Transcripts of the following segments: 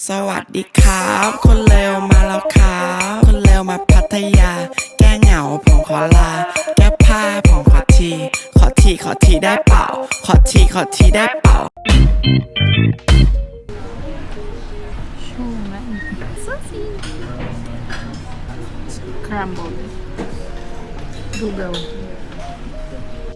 สวัสดีครับคนเลวมาแล้วครับคนเลวมาพัทยาแก้เหงาผมขอลาแก้ผ้าผมขอทีได้เปล่าขอทีได้เปล่า Crumbled. Google.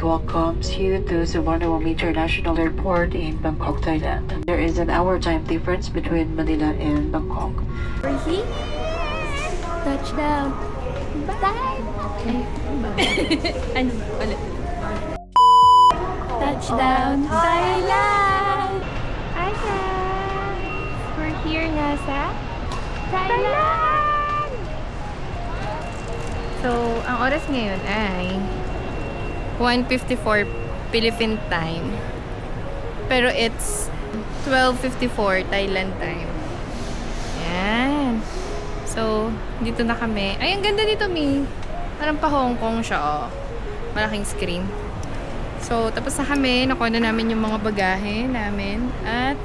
Welcomes you to Suvarnabhumi International Airport in Bangkok, Thailand. There is an hour time difference between Manila and Bangkok. Ready? Touchdown. Bye. Ano? Ulit. Touchdown, Thailand. Hi guys. We're here nga sa Thailand. So, ang oras ngayon ay 1:54 Philippine time. Pero it's 12:54 Thailand time. Yan. So, dito na kami. Ay, ang ganda dito, Mi. Parang pa Hong Kong siya, oh. Malaking screen. So, tapos na kami. Nakuha na namin yung mga bagahe namin. At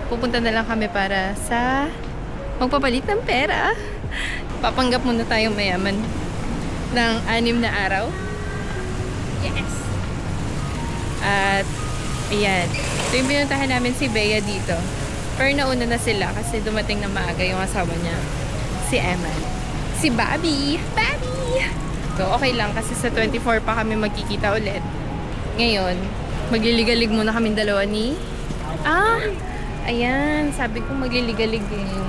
pupunta na lang kami para sa magpapalit ng pera. Papanggap muna tayong mayaman ng 6 na araw. Yes! At, ayan. So, yung pinuntahan namin si Bea dito. Pero nauna na sila kasi dumating na maaga yung asawa niya. Si Eman. Si Bobby! Bobby! So, okay lang kasi sa 24 pa kami magkikita ulit. Ngayon, magliligalig muna kami dalawa ni... Ayan. Sabi ko magliligalig eh.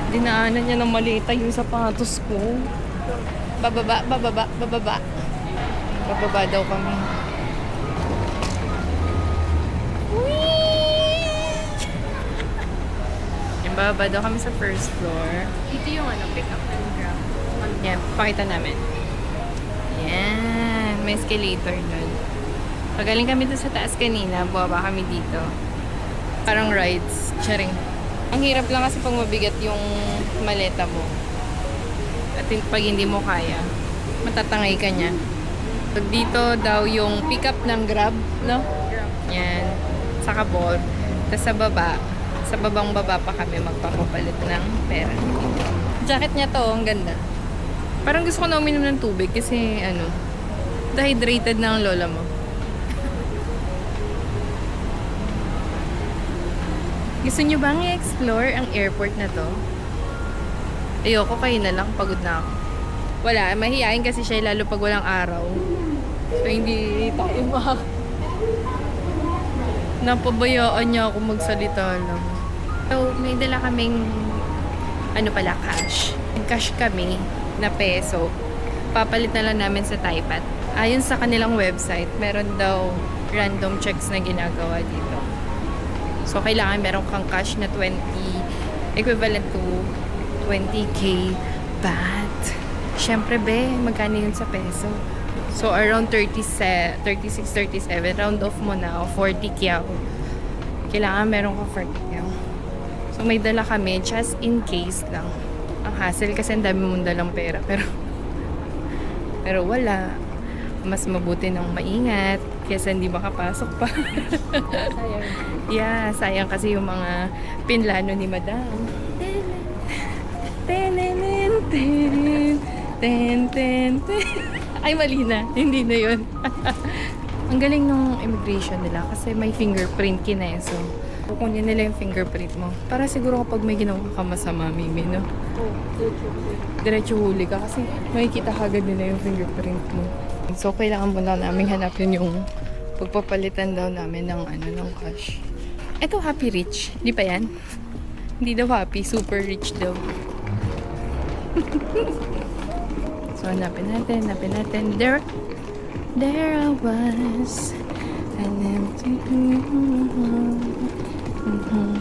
Dinaanan niya ng malita yung sapatos ko. Bababa. Bababa daw kami. Yan, bababa daw kami sa first floor. Ito yung pick up and drop. Yan, pakita namin. Yan, may escalator nun. Pagaling kami doon sa taas kanina, bumaba kami dito. Parang rides. Charing. Ang hirap lang kasi pag mabigat yung maleta mo. At pag hindi mo kaya, matatangay ka niya. So, dito daw yung pick up ng Grab, no? Yan. Sa Kabor. Tapos sa babang baba pa kami magpapapalit ng pera. Jacket niya to, ang ganda. Parang gusto ko na uminom ng tubig kasi dehydrated na ang lola mo. Gusto nyo bang i-explore ang airport na to? Ayoko, kayo na lang. Pagod na ako. Wala, mahihain kasi siya lalo pag walang araw. So, hindi tayo napabayaan niya ako magsalita lang. So, may dala kaming cash. Cash kami na peso. Papalit na lang namin sa Thaipat. Ayon sa kanilang website, meron daw random checks na ginagawa dito. So, kailangan meron kang cash na 20, equivalent to 20k baht. Siyempre, magkano yun sa peso? So, around 36, 37, round off mo na, 40 kyao. Kailangan meron kang 40 kyao. So, may dala kami, just in case lang. Ang hassle kasi ang dami mong dalang pera. Pero wala. Mas mabuti ng maingat kaysa hindi makapasok pa. Sayang. Yeah, sayang kasi yung mga pinlano ni Madam. Ay, mali na. Hindi na yun. Ang galing nung immigration nila kasi may fingerprint kineso. Kukunin nila yung fingerprint mo. Para siguro kapag may ginawa ka masama, Mimi, no? Diretso huli ka kasi makikita agad nila yung fingerprint mo. So, kailangan mo lang namin hanapin yung pagpapalitan daw namin ng cash. Ito, Happy Rich. Di pa yan? Hindi daw happy. Super rich daw. So, hanapin natin. There I was. An empty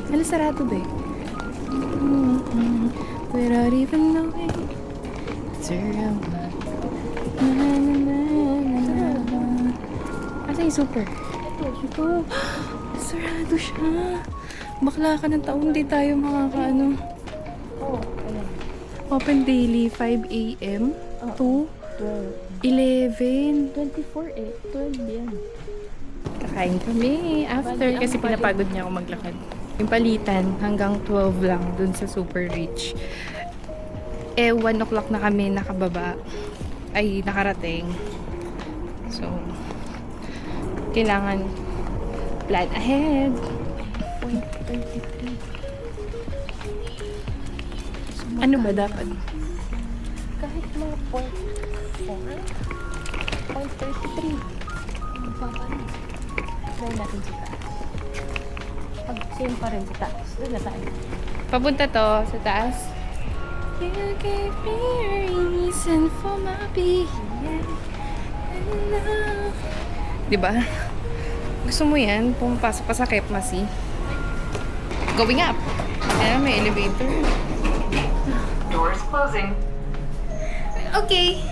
Hala, sarado ba eh? Without even knowing. There I was. Asa yung super? Ito. Sarado siya. Bakla ka ng taon, di tayo makakaano. Open daily 5 a.m. to 11. 24 12 yan. Kain kami after kasi pinapagod niya ako maglakad. Yung palitan hanggang 12 lang dun sa Super Rich. 1 o'clock na kami nakababa. Ay, nakarating. So, kailangan plan ahead. Point 33. Ano ba dapat? Kahit mga point 4, point 33. Magpapalit. Try natin sa taas. Pag same pa rin sa taas, doon na tayo. Papunta to sa taas. You gave me a reason for my being. Diba? Gusto mo yan? Pumapasok pa sa Kepmasi. Going up. Ayan, may elevator. Doors closing. Okay.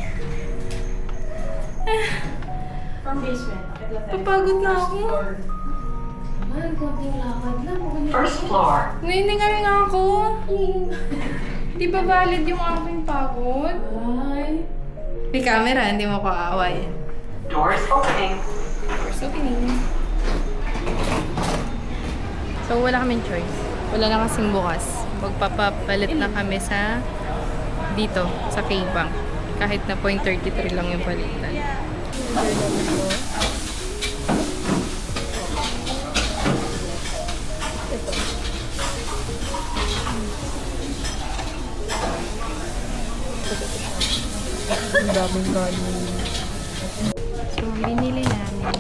From basement. Papagod na ako. Man, konting lakad lang. First floor. Nahiningal nga ako. Di ba valid yung aking pagod? Ay. May camera, hindi mo ko aawayin. Doors opening. Doors opening. So, wala kaming choice. Wala na kasing bukas. Magpapapalit na kami sa dito, sa K-Bank. Kahit na 0.33 lang yung palitan. Ang daming kanin. So, binili namin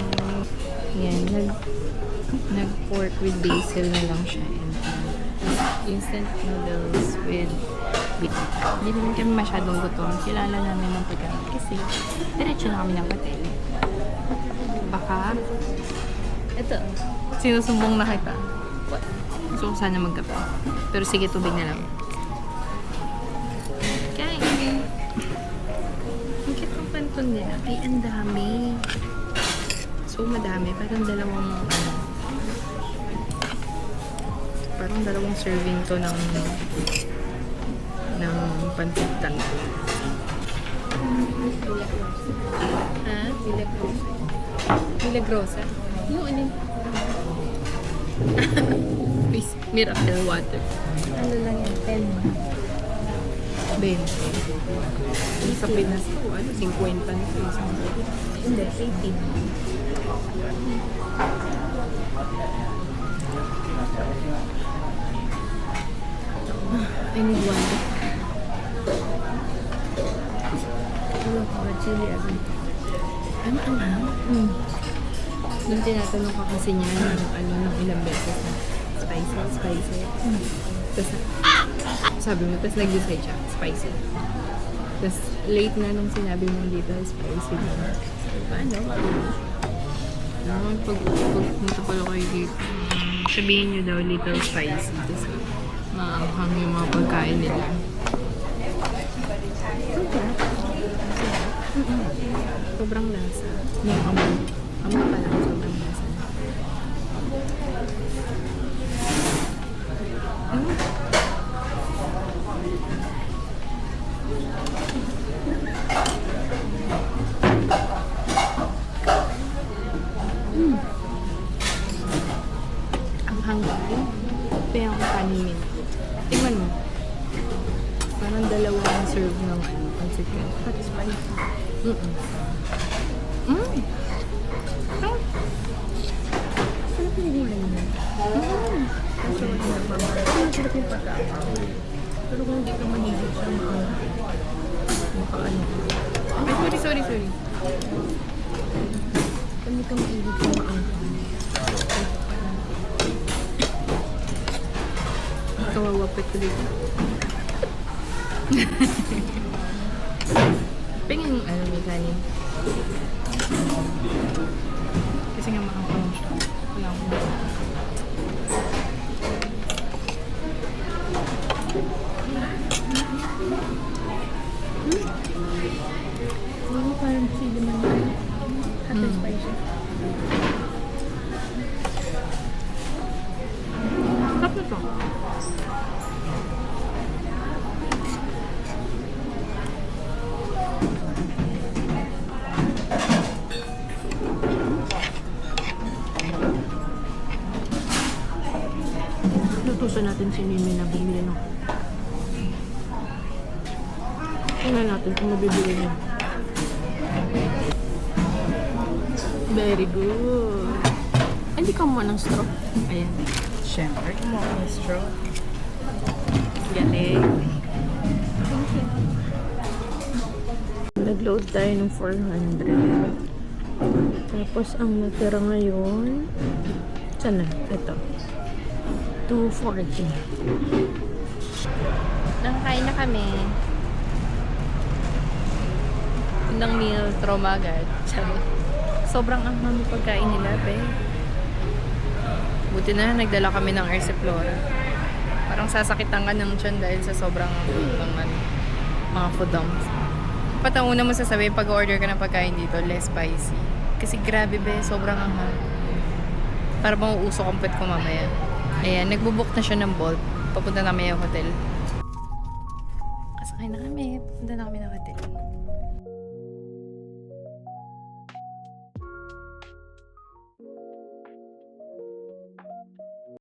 yan. Nag-pork with basil na lang siya. And instant noodles with beef. Hindi naman kami masyadong gutom. Kilala namin ng pagkain kasi diretso na kami ng hotel. Baka ito, sinusumbong na kita. Gusto ko sana magkape. Pero sige, tubig na lang. Kain. Ang cute ng panton nila. Ay, ang dami. So, madami. Parang dalawang serving to ng pancit canton. Ha? Milagrosa? Yung ano? Please, miracle water. Ano lang yan? 10. 20. Sa Pinas to, 50 na to. Hindi, 18. I need one. Ano ko ba? Chili agad. Ano? Nung tinatanong ka kasi niya ng ilang beses na spicy. Tapos sabi mo, tapos nag-decide siya, spicy. Tapos late na nung sinabi mo dito, spicy din. Paano? Pag pumunta pala kayo dito, sabihin niyo daw little spicy. Tapos maanghang yung mga pagkain nila. Sobrang lasa. Yung amoy. Amoy pa lang, sobrang lasa. Ang hanggang. Kaya ako kanin. Tingnan mo. Parang dalawang serve ng pancit canton. Pati spicy. Sarap yung gulay mo. Sarap yung pagkain. Pero kung hindi ka mahilig siya, makaano. Ay, sorry. Kung hindi ka mahilig siya, Kawawapit ko dito. Pingin may kanin. Kasi nga makakawang siya. Wala akong Ano parang chili man yun. Hot and spicy. sarap na to. Utusan natin si Mimi na bumili ng tingnan natin kung mabibili niya. Very good. Hindi ka mo ng straw. Ayan. Siyempre, kumuha ko ng straw. Galing. Nag-load tayo ng 400. Tapos ang natira ngayon, saan na? Ito. 240. Nakakain na kami. Unang meal, trauma agad. Charot. Sobrang anghang yung pagkain nila, be. Buti na nagdala kami ng Arsiflora. Parang sasakitan ka ng tiyan dahil sa sobrang ng mga foodoms. Patang una mo sasabihin pag order ka ng pagkain dito, less spicy. Kasi grabe, be, sobrang anghang. Para bang uusok ang puwet ko mamaya. Ayan, nagbubook na siya ng Bolt. Papunta na kami yung hotel. Kasakay na kami. Papunta na kami ng